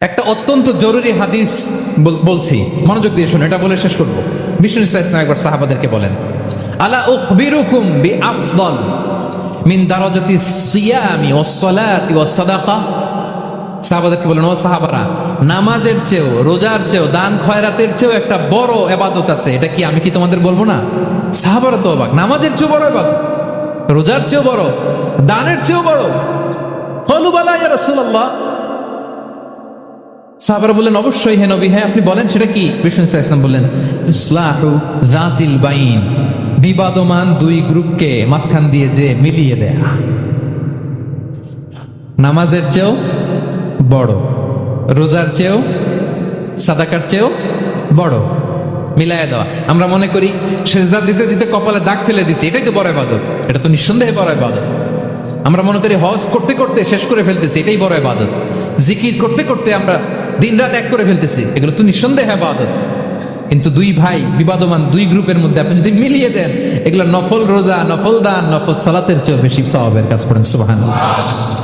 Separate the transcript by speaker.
Speaker 1: একটা অত্যন্ত জরুরি হাদিস বলছি, মনোযোগ দিয়ে শুনুন, এটা বলে শেষ করবো। বিষ্ণু ইসলাম একবার সাহাবাদেরকে বলেন, আলা উখবিরুকুম বিআফদাল মিন দারাজাতি সিয়ামি ওয়াস সালাতি ওয়াস সাদাকা। সাহাবাদেরকে বলেন, ও সাহাবারা, নামাজের চেয়েও, রোজার চেয়েও, দান খয়রাতের চেয়েও একটা বড় ইবাদত আছে, এটা কি আমি কি তোমাদের বলবো না? সাহাবারা তো অবাক, নামাজের চেয়েও বড় ইবাদত, রোজার চেয়েও বড়, দানের চেয়েও বড়। ক্বালু বালা ইয়া রাসূলুল্লাহ। সাহাবারা বললেন, অবশ্যই হে নবী, হ্যাঁ আপনি বলেন সেটা কি? বিষ্ণু ইসলাম বললেন, ইসলাহু যাতিল বাইন, বিবাদমান দুই গ্রুপকে মাঝখান দিয়ে যে মিলিয়ে দেয়া। নামাজের চেয়েও বড়, রোজার চেয়েও, সাদাকার চেয়েও বড়, মিলাইয়া দেওয়া। আমরা মনে করি সেজদা দিতে দিতে কপালে দাগ ফেলে দিছি, এটাই তো বড় ইবাদত। এটা তো নিঃসন্দেহে বড় ইবাদত। আমরা মনে করি হজ করতে করতে শেষ করে ফেলতেছি, এটাই বড় ইবাদত। জিকির করতে করতে আমরা দিন রাত এক করে ফেলতেছি, এগুলো তো নিঃসন্দেহে ইবাদত। কিন্তু দুই ভাই, বিবাদমান দুই গ্রুপের মধ্যে আপনি যদি মিলিয়ে দেন, এগুলো নফল রোজা, নফল দান, নফল সালাতের চেয়েও বেশি সওয়াবের কাজ করেন। সুবহানাল্লাহ।